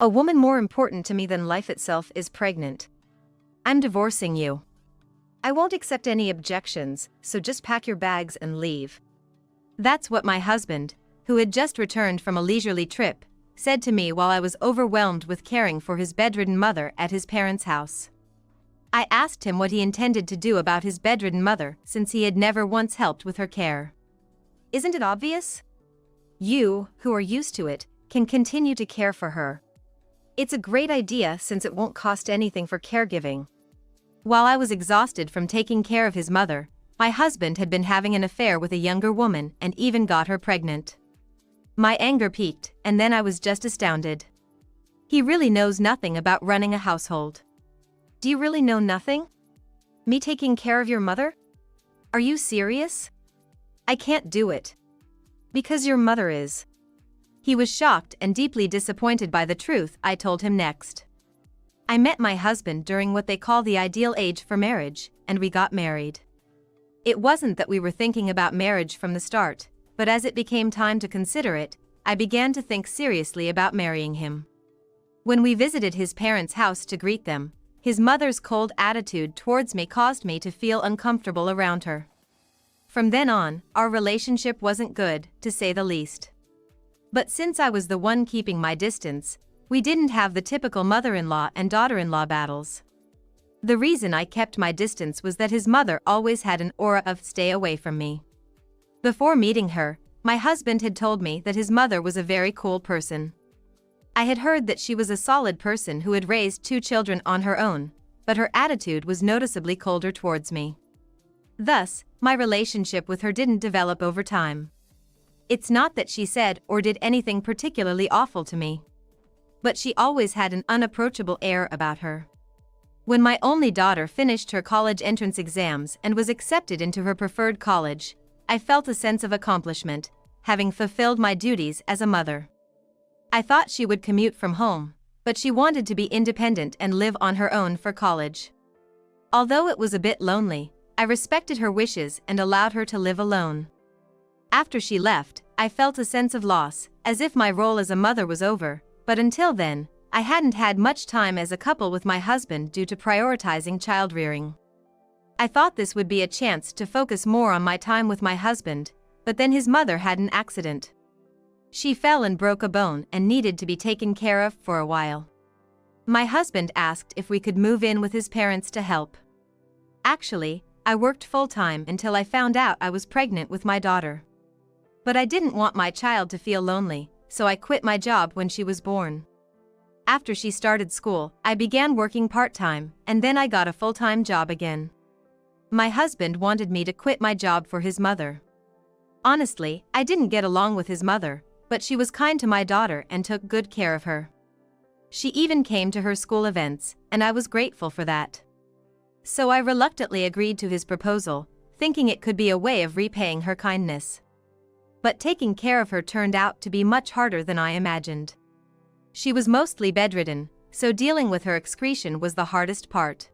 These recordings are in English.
A woman more important to me than life itself is pregnant. I'm divorcing you. I won't accept any objections, so just pack your bags and leave. That's what my husband, who had just returned from a leisurely trip, said to me while I was overwhelmed with caring for his bedridden mother at his parents' house. I asked him what he intended to do about his bedridden mother since he had never once helped with her care. Isn't it obvious? You, who are used to it, can continue to care for her. It's a great idea since it won't cost anything for caregiving. While I was exhausted from taking care of his mother, my husband had been having an affair with a younger woman and even got her pregnant. My anger peaked, and then I was just astounded. He really knows nothing about running a household. Do you really know nothing? Me taking care of your mother? Are you serious? I can't do it. Because your mother is. He was shocked and deeply disappointed by the truth I told him next. I met my husband during what they call the ideal age for marriage, and we got married. It wasn't that we were thinking about marriage from the start, but as it became time to consider it, I began to think seriously about marrying him. When we visited his parents' house to greet them, his mother's cold attitude towards me caused me to feel uncomfortable around her. From then on, our relationship wasn't good, to say the least. But since I was the one keeping my distance, we didn't have the typical mother-in-law and daughter-in-law battles. The reason I kept my distance was that his mother always had an aura of stay away from me. Before meeting her, my husband had told me that his mother was a very cool person. I had heard that she was a solid person who had raised 2 children on her own, but her attitude was noticeably colder towards me. Thus, my relationship with her didn't develop over time. It's not that she said or did anything particularly awful to me. But she always had an unapproachable air about her. When my only daughter finished her college entrance exams and was accepted into her preferred college, I felt a sense of accomplishment, having fulfilled my duties as a mother. I thought she would commute from home, but she wanted to be independent and live on her own for college. Although it was a bit lonely, I respected her wishes and allowed her to live alone. After she left, I felt a sense of loss, as if my role as a mother was over, but until then, I hadn't had much time as a couple with my husband due to prioritizing child-rearing. I thought this would be a chance to focus more on my time with my husband, but then his mother had an accident. She fell and broke a bone and needed to be taken care of for a while. My husband asked if we could move in with his parents to help. Actually, I worked full-time until I found out I was pregnant with my daughter. But I didn't want my child to feel lonely, so I quit my job when she was born. After she started school, I began working part-time, and then I got a full-time job again. My husband wanted me to quit my job for his mother. Honestly, I didn't get along with his mother, but she was kind to my daughter and took good care of her. She even came to her school events, and I was grateful for that. So I reluctantly agreed to his proposal, thinking it could be a way of repaying her kindness. But taking care of her turned out to be much harder than I imagined. She was mostly bedridden, so dealing with her excretion was the hardest part.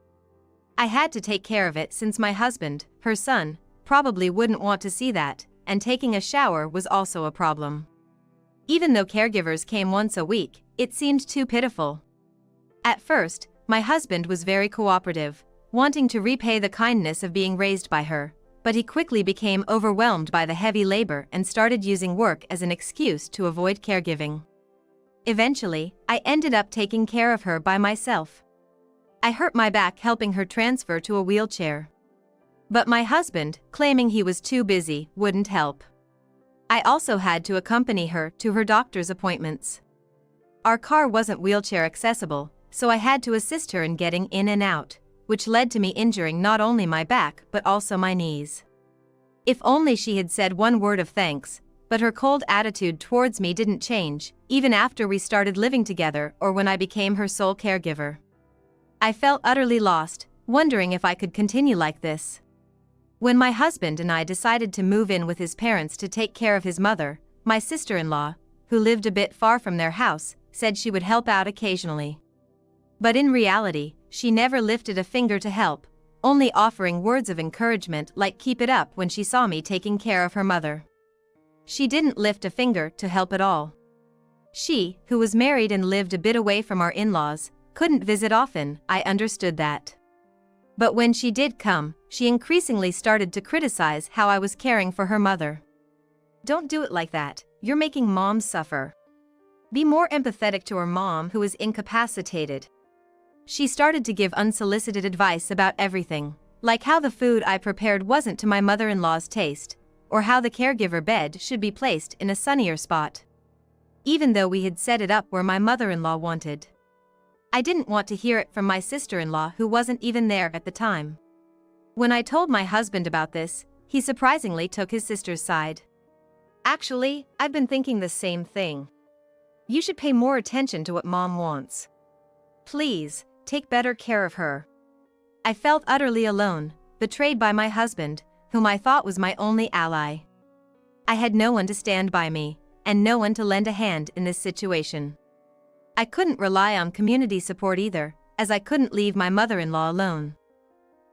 I had to take care of it since my husband, her son, probably wouldn't want to see that, and taking a shower was also a problem. Even though caregivers came once a week, it seemed too pitiful. At first, my husband was very cooperative, wanting to repay the kindness of being raised by her, but he quickly became overwhelmed by the heavy labor and started using work as an excuse to avoid caregiving. Eventually, I ended up taking care of her by myself. I hurt my back helping her transfer to a wheelchair. But my husband, claiming he was too busy, wouldn't help. I also had to accompany her to her doctor's appointments. Our car wasn't wheelchair accessible, so I had to assist her in getting in and out, which led to me injuring not only my back but also my knees. If only she had said one word of thanks, but her cold attitude towards me didn't change, even after we started living together or when I became her sole caregiver. I felt utterly lost, wondering if I could continue like this. When my husband and I decided to move in with his parents to take care of his mother, my sister-in-law, who lived a bit far from their house, said she would help out occasionally. But in reality, she never lifted a finger to help, only offering words of encouragement like keep it up when she saw me taking care of her mother. She didn't lift a finger to help at all. She, who was married and lived a bit away from our in-laws, couldn't visit often. I understood that. But when she did come, she increasingly started to criticize how I was caring for her mother. "Don't do it like that, you're making mom suffer. Be more empathetic to her mom who is incapacitated." She started to give unsolicited advice about everything, like how the food I prepared wasn't to my mother-in-law's taste, or how the caregiver bed should be placed in a sunnier spot, even though we had set it up where my mother-in-law wanted. I didn't want to hear it from my sister-in-law who wasn't even there at the time. When I told my husband about this, he surprisingly took his sister's side. "Actually, I've been thinking the same thing. You should pay more attention to what mom wants. Please, take better care of her." I felt utterly alone, betrayed by my husband, whom I thought was my only ally. I had no one to stand by me, and no one to lend a hand in this situation. I couldn't rely on community support either, as I couldn't leave my mother-in-law alone.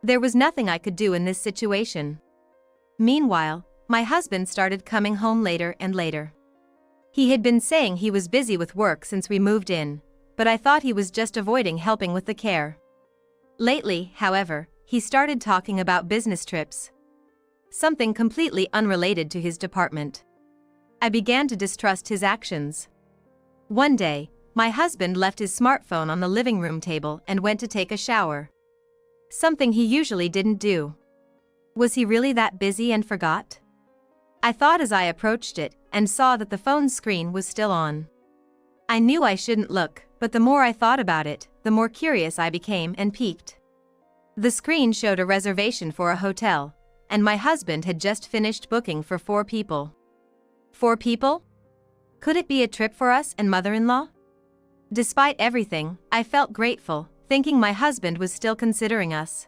There was nothing I could do in this situation. Meanwhile, my husband started coming home later and later. He had been saying he was busy with work since we moved in, but I thought he was just avoiding helping with the care. Lately, however, he started talking about business trips. Something completely unrelated to his department. I began to distrust his actions. One day, my husband left his smartphone on the living room table and went to take a shower. Something he usually didn't do. Was he really that busy and forgot? I thought as I approached it and saw that the phone's screen was still on. I knew I shouldn't look, but the more I thought about it, the more curious I became and piqued. The screen showed a reservation for a hotel, and my husband had just finished booking for 4 people. 4 people? Could it be a trip for us and mother-in-law? Despite everything, I felt grateful, thinking my husband was still considering us.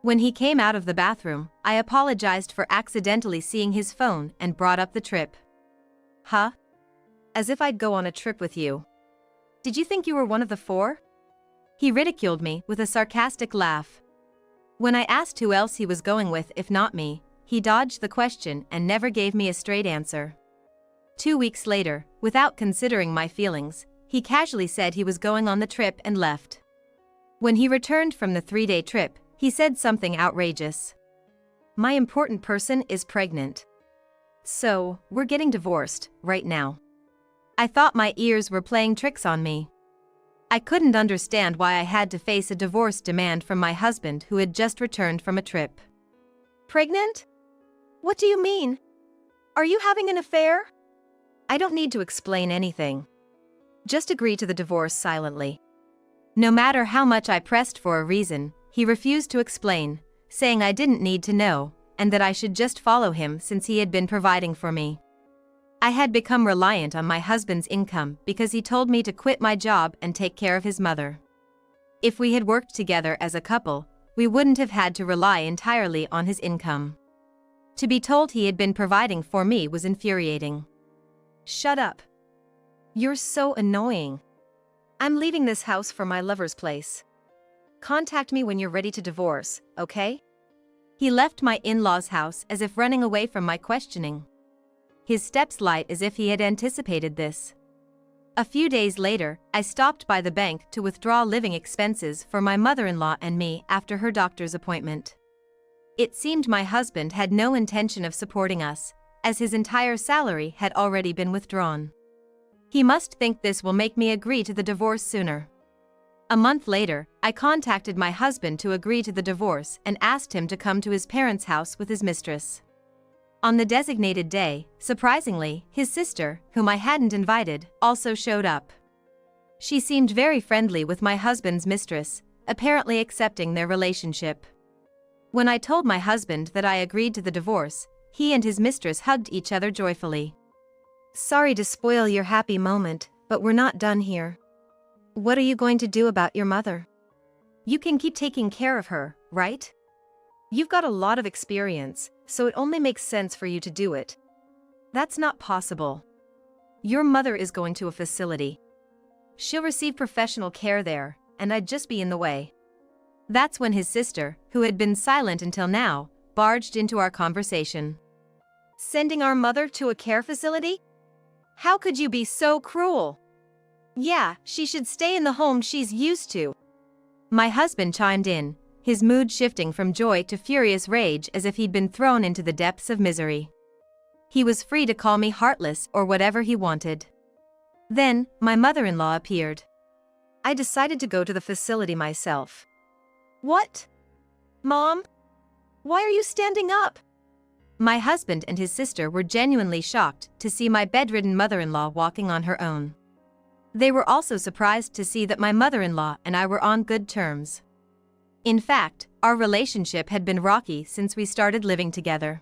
When he came out of the bathroom, I apologized for accidentally seeing his phone and brought up the trip. "Huh? As if I'd go on a trip with you. Did you think you were one of the 4? He ridiculed me with a sarcastic laugh. When I asked who else he was going with if not me, he dodged the question and never gave me a straight answer. 2 weeks later, without considering my feelings, he casually said he was going on the trip and left. When he returned from the 3-day trip, he said something outrageous. "My important person is pregnant. So, we're getting divorced, right now." I thought my ears were playing tricks on me. I couldn't understand why I had to face a divorce demand from my husband who had just returned from a trip. "Pregnant? What do you mean? Are you having an affair?" I don't need to explain anything. Just agree to the divorce silently. No matter how much I pressed for a reason, he refused to explain, saying I didn't need to know, and that I should just follow him since he had been providing for me. I had become reliant on my husband's income because he told me to quit my job and take care of his mother. If we had worked together as a couple, we wouldn't have had to rely entirely on his income. To be told he had been providing for me was infuriating. "Shut up. You're so annoying. I'm leaving this house for my lover's place. Contact me when you're ready to divorce, okay?" He left my in-laws' house as if running away from my questioning. His steps light as if he had anticipated this. A few days later, I stopped by the bank to withdraw living expenses for my mother-in-law and me after her doctor's appointment. It seemed my husband had no intention of supporting us, as his entire salary had already been withdrawn. He must think this will make me agree to the divorce sooner. A month later, I contacted my husband to agree to the divorce and asked him to come to his parents' house with his mistress. On the designated day, surprisingly, his sister, whom I hadn't invited, also showed up. She seemed very friendly with my husband's mistress, apparently accepting their relationship. When I told my husband that I agreed to the divorce, he and his mistress hugged each other joyfully. "Sorry to spoil your happy moment, but we're not done here. What are you going to do about your mother? You can keep taking care of her, right? You've got a lot of experience, so it only makes sense for you to do it." "That's not possible. Your mother is going to a facility. She'll receive professional care there, and I'd just be in the way." That's when his sister, who had been silent until now, barged into our conversation. "Sending our mother to a care facility? How could you be so cruel? Yeah, she should stay in the home she's used to. My husband chimed in, his mood shifting from joy to furious rage as if he'd been thrown into the depths of misery. He was free to call me heartless or whatever he wanted. Then, my mother-in-law appeared. I decided to go to the facility myself. What? Mom? Why are you standing up? My husband and his sister were genuinely shocked to see my bedridden mother-in-law walking on her own. They were also surprised to see that my mother-in-law and I were on good terms. In fact, our relationship had been rocky since we started living together.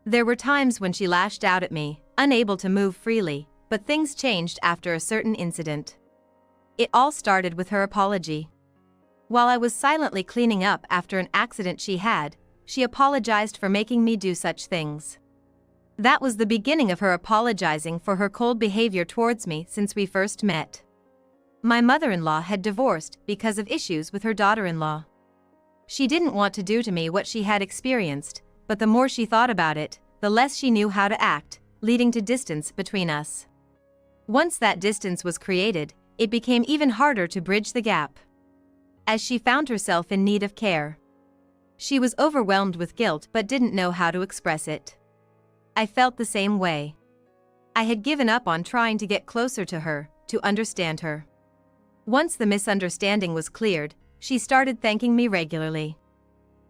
There were times when she lashed out at me, unable to move freely, but things changed after a certain incident. It all started with her apology. While I was silently cleaning up after an accident she had, she apologized for making me do such things. That was the beginning of her apologizing for her cold behavior towards me since we first met. My mother-in-law had divorced because of issues with her daughter-in-law. She didn't want to do to me what she had experienced, but the more she thought about it, the less she knew how to act, leading to distance between us. Once that distance was created, it became even harder to bridge the gap. As she found herself in need of care. She was overwhelmed with guilt but didn't know how to express it. I felt the same way. I had given up on trying to get closer to her, to understand her. Once the misunderstanding was cleared, she started thanking me regularly.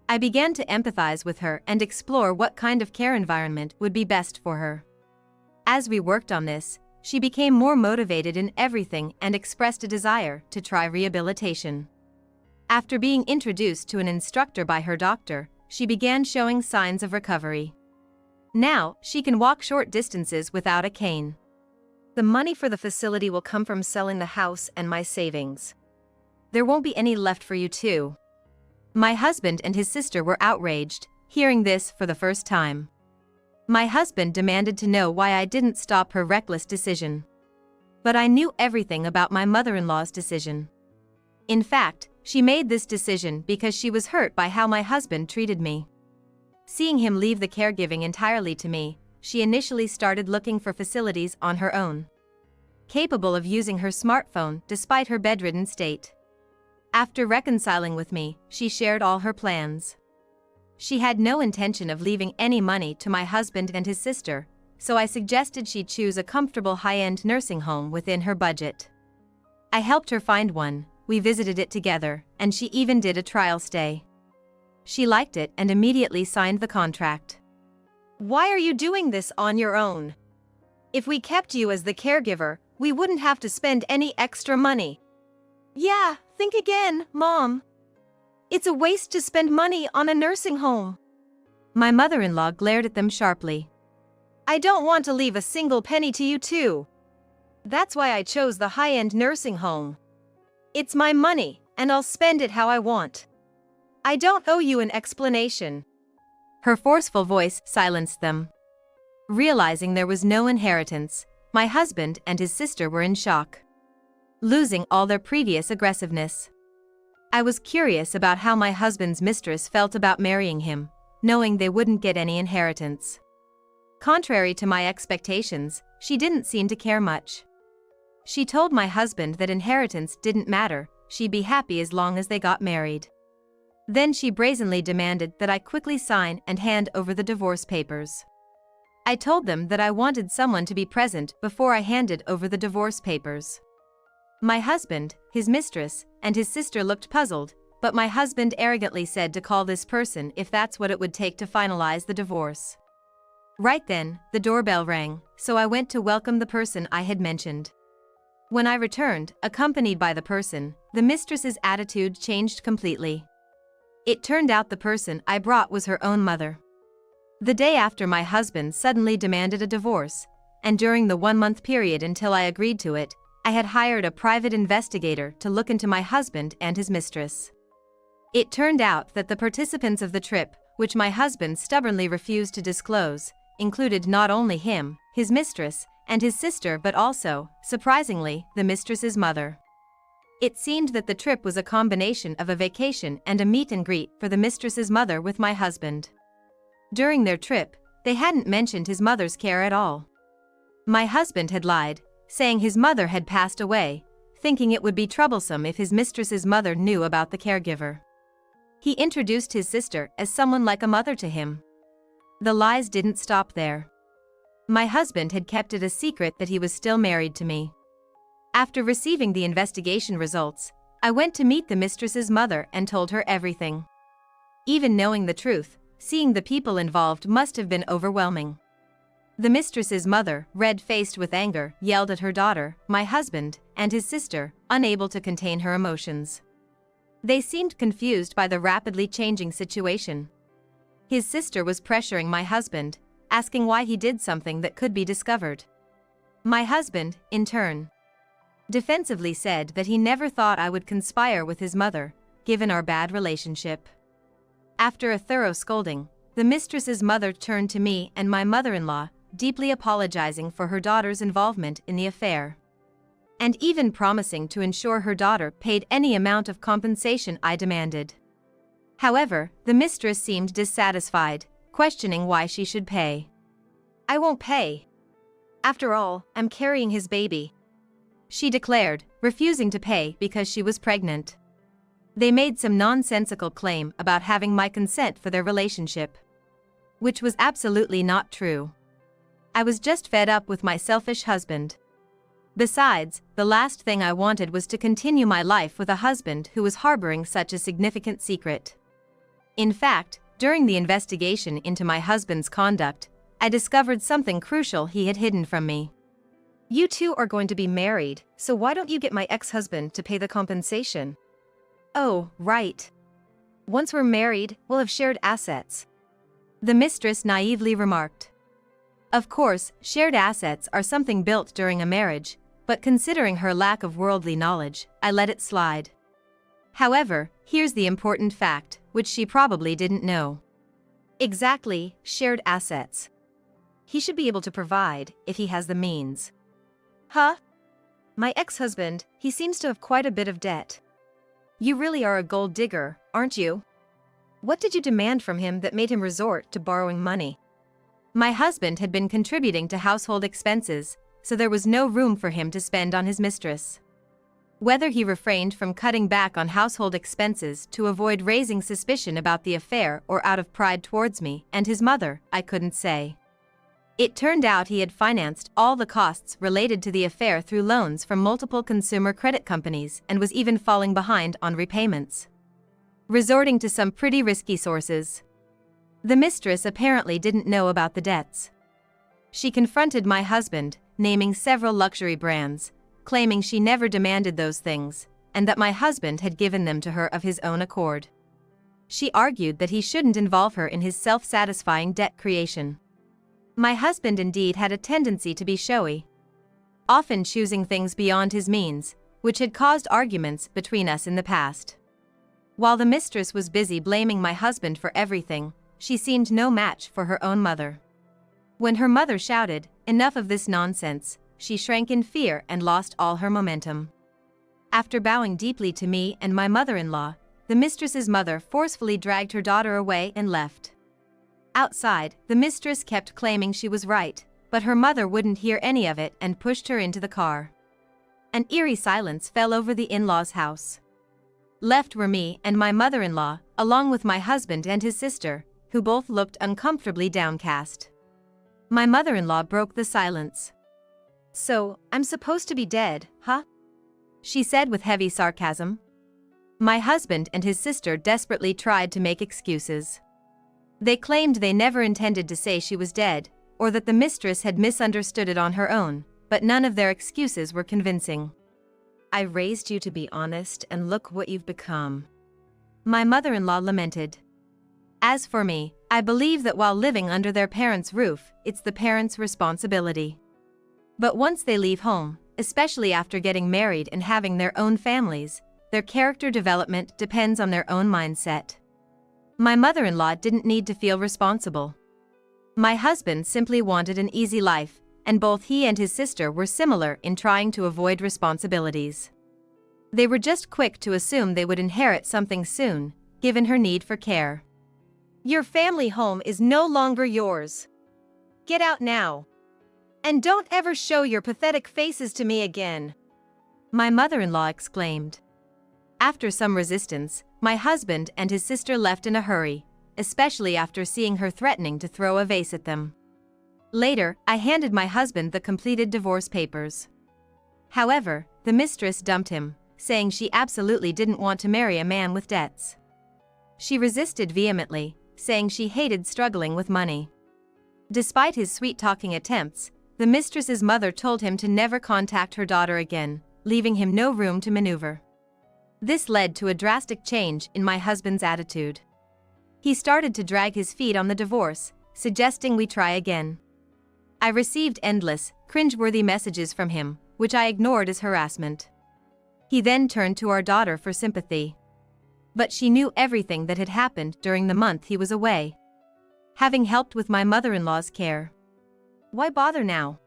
I began to empathize with her and explore what kind of care environment would be best for her. As we worked on this, she became more motivated in everything and expressed a desire to try rehabilitation. After being introduced to an instructor by her doctor, she began showing signs of recovery. Now, she can walk short distances without a cane. The money for the facility will come from selling the house and my savings. There won't be any left for you too. My husband and his sister were outraged, hearing this for the first time. My husband demanded to know why I didn't stop her reckless decision. But I knew everything about my mother-in-law's decision. In fact, she made this decision because she was hurt by how my husband treated me. Seeing him leave the caregiving entirely to me, she initially started looking for facilities on her own, capable of using her smartphone despite her bedridden state. After reconciling with me, she shared all her plans. She had no intention of leaving any money to my husband and his sister, so I suggested she choose a comfortable high-end nursing home within her budget. I helped her find one, we visited it together, and she even did a trial stay. She liked it and immediately signed the contract. Why are you doing this on your own? If we kept you as the caregiver, we wouldn't have to spend any extra money. Yeah, think again, Mom. It's a waste to spend money on a nursing home. My mother-in-law glared at them sharply. I don't want to leave a single penny to you too. That's why I chose the high-end nursing home. It's my money, and I'll spend it how I want. I don't owe you an explanation. Her forceful voice silenced them. Realizing there was no inheritance, my husband and his sister were in shock, losing all their previous aggressiveness. I was curious about how my husband's mistress felt about marrying him, knowing they wouldn't get any inheritance. Contrary to my expectations, she didn't seem to care much. She told my husband that inheritance didn't matter, she'd be happy as long as they got married. Then she brazenly demanded that I quickly sign and hand over the divorce papers. I told them that I wanted someone to be present before I handed over the divorce papers. My husband, his mistress, and his sister looked puzzled, but my husband arrogantly said to call this person if that's what it would take to finalize the divorce. Right then, the doorbell rang, so I went to welcome the person I had mentioned. When I returned, accompanied by the person, the mistress's attitude changed completely. It turned out the person I brought was her own mother. The day after, my husband suddenly demanded a divorce, and during the 1-month period until I agreed to it, I had hired a private investigator to look into my husband and his mistress. It turned out that the participants of the trip, which my husband stubbornly refused to disclose, included not only him, his mistress, and his sister but also, surprisingly, the mistress's mother. It seemed that the trip was a combination of a vacation and a meet and greet for the mistress's mother with my husband. During their trip, they hadn't mentioned his mother's care at all. My husband had lied, saying his mother had passed away, thinking it would be troublesome if his mistress's mother knew about the caregiver. He introduced his sister as someone like a mother to him. The lies didn't stop there. My husband had kept it a secret that he was still married to me. After receiving the investigation results, I went to meet the mistress's mother and told her everything. Even knowing the truth, seeing the people involved must have been overwhelming. The mistress's mother, red-faced with anger, yelled at her daughter, my husband, and his sister, unable to contain her emotions. They seemed confused by the rapidly changing situation. His sister was pressuring my husband, asking why he did something that could be discovered. My husband, in turn, defensively said that he never thought I would conspire with his mother, given our bad relationship. After a thorough scolding, the mistress's mother turned to me and my mother-in-law, deeply apologizing for her daughter's involvement in the affair, and even promising to ensure her daughter paid any amount of compensation I demanded. However, the mistress seemed dissatisfied, questioning why she should pay. "I won't pay. After all, I'm carrying his baby," she declared, refusing to pay because she was pregnant. They made some nonsensical claim about having my consent for their relationship, which was absolutely not true. I was just fed up with my selfish husband. Besides, the last thing I wanted was to continue my life with a husband who was harboring such a significant secret. In fact, during the investigation into my husband's conduct, I discovered something crucial he had hidden from me. "You two are going to be married, so why don't you get my ex-husband to pay the compensation?" "Oh, right. Once we're married, we'll have shared assets," the mistress naively remarked. Of course, shared assets are something built during a marriage, but considering her lack of worldly knowledge, I let it slide. However, here's the important fact, which she probably didn't know. Exactly, shared assets. He should be able to provide, if he has the means. Huh? My ex-husband, he seems to have quite a bit of debt. You really are a gold digger, aren't you? What did you demand from him that made him resort to borrowing money? My husband had been contributing to household expenses, so there was no room for him to spend on his mistress. Whether he refrained from cutting back on household expenses to avoid raising suspicion about the affair or out of pride towards me and his mother, I couldn't say. It turned out he had financed all the costs related to the affair through loans from multiple consumer credit companies and was even falling behind on repayments, resorting to some pretty risky sources. The mistress apparently didn't know about the debts. She confronted my husband, naming several luxury brands, claiming she never demanded those things, and that my husband had given them to her of his own accord. She argued that he shouldn't involve her in his self-satisfying debt creation. My husband indeed had a tendency to be showy, often choosing things beyond his means, which had caused arguments between us in the past. While the mistress was busy blaming my husband for everything, she seemed no match for her own mother. When her mother shouted, "Enough of this nonsense," she shrank in fear and lost all her momentum. After bowing deeply to me and my mother-in-law, the mistress's mother forcefully dragged her daughter away and left. Outside, the mistress kept claiming she was right, but her mother wouldn't hear any of it and pushed her into the car. An eerie silence fell over the in-laws' house. Left were me and my mother-in-law, along with my husband and his sister, who both looked uncomfortably downcast. My mother-in-law broke the silence. "So, I'm supposed to be dead, huh?" she said with heavy sarcasm. My husband and his sister desperately tried to make excuses. They claimed they never intended to say she was dead, or that the mistress had misunderstood it on her own, but none of their excuses were convincing. "I raised you to be honest, and look what you've become," my mother-in-law lamented. As for me, I believe that while living under their parents' roof, it's the parents' responsibility. But once they leave home, especially after getting married and having their own families, their character development depends on their own mindset. My mother-in-law didn't need to feel responsible. My husband simply wanted an easy life, and both he and his sister were similar in trying to avoid responsibilities. They were just quick to assume they would inherit something soon, given her need for care. "Your family home is no longer yours. Get out now." And don't ever show your pathetic faces to me again, my mother-in-law exclaimed. After some resistance, my husband and his sister left in a hurry, especially after seeing her threatening to throw a vase at them. Later, I handed my husband the completed divorce papers. However, the mistress dumped him, saying she absolutely didn't want to marry a man with debts. She resisted vehemently, saying she hated struggling with money. Despite his sweet-talking attempts, the mistress's mother told him to never contact her daughter again, leaving him no room to maneuver. This led to a drastic change in my husband's attitude. He started to drag his feet on the divorce, suggesting we try again. I received endless, cringeworthy messages from him, which I ignored as harassment. He then turned to our daughter for sympathy. But she knew everything that had happened during the month he was away, having helped with my mother-in-law's care. Why bother now?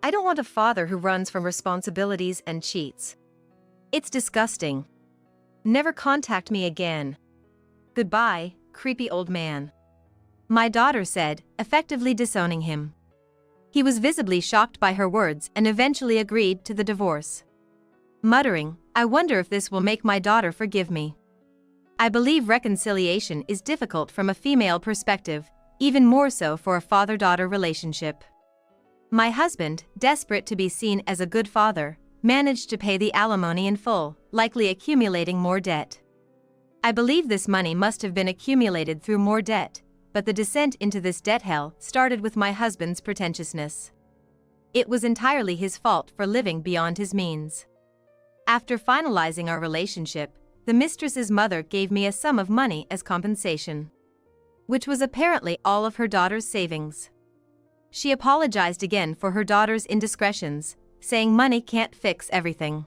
I don't want a father who runs from responsibilities and cheats. It's disgusting. Never contact me again. Goodbye, creepy old man, my daughter said, effectively disowning him. He was visibly shocked by her words and eventually agreed to the divorce, muttering, "I wonder if this will make my daughter forgive me." I believe reconciliation is difficult from a female perspective, even more so for a father-daughter relationship. My husband, desperate to be seen as a good father, managed to pay the alimony in full, likely accumulating more debt. I believe this money must have been accumulated through more debt, but the descent into this debt hell started with my husband's pretentiousness. It was entirely his fault for living beyond his means. After finalizing our relationship, the mistress's mother gave me a sum of money as compensation, which was apparently all of her daughter's savings. She apologized again for her daughter's indiscretions, saying money can't fix everything.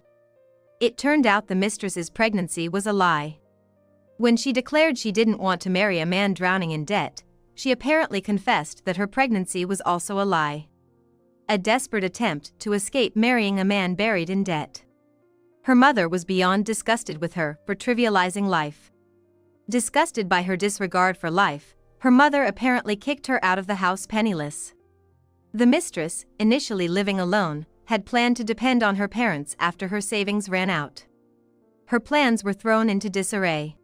It turned out the mistress's pregnancy was a lie. When she declared she didn't want to marry a man drowning in debt, she apparently confessed that her pregnancy was also a lie. A desperate attempt to escape marrying a man buried in debt. Her mother was beyond disgusted with her for trivializing life. Disgusted by her disregard for life, her mother apparently kicked her out of the house penniless. The mistress, initially living alone, had planned to depend on her parents after her savings ran out. Her plans were thrown into disarray.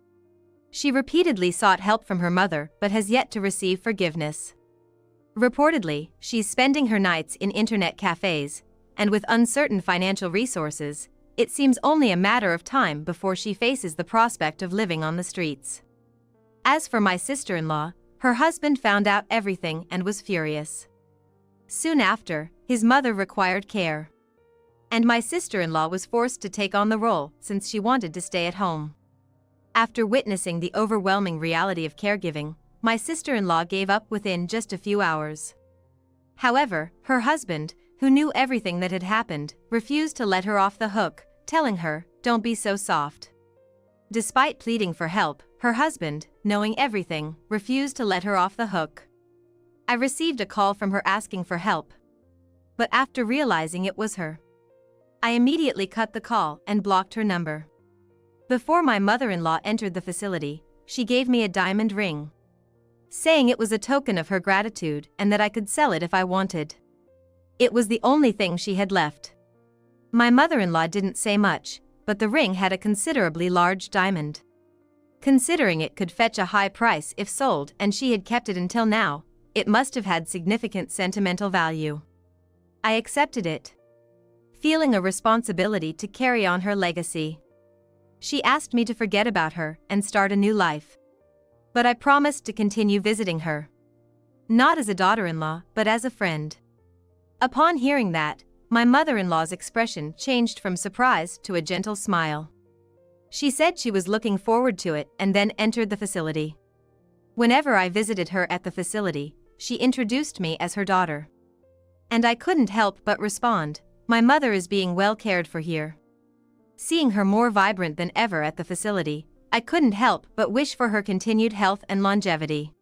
She repeatedly sought help from her mother but has yet to receive forgiveness. Reportedly, she's spending her nights in internet cafes, and with uncertain financial resources, it seems only a matter of time before she faces the prospect of living on the streets. As for my sister-in-law, her husband found out everything and was furious. Soon after, his mother required care, and my sister-in-law was forced to take on the role since she wanted to stay at home. After witnessing the overwhelming reality of caregiving, my sister-in-law gave up within just a few hours. However, her husband, who knew everything that had happened, refused to let her off the hook, telling her, "Don't be so soft." Despite pleading for help, her husband, knowing everything, refused to let her off the hook. I received a call from her asking for help, but after realizing it was her, I immediately cut the call and blocked her number. Before my mother-in-law entered the facility, she gave me a diamond ring, saying it was a token of her gratitude and that I could sell it if I wanted. It was the only thing she had left. My mother-in-law didn't say much, but the ring had a considerably large diamond. Considering it could fetch a high price if sold and she had kept it until now, it must have had significant sentimental value. I accepted it, feeling a responsibility to carry on her legacy. She asked me to forget about her and start a new life, but I promised to continue visiting her, not as a daughter-in-law, but as a friend. Upon hearing that, my mother-in-law's expression changed from surprise to a gentle smile. She said she was looking forward to it and then entered the facility. Whenever I visited her at the facility, she introduced me as her daughter. And I couldn't help but respond, "My mother is being well cared for here." Seeing her more vibrant than ever at the facility, I couldn't help but wish for her continued health and longevity.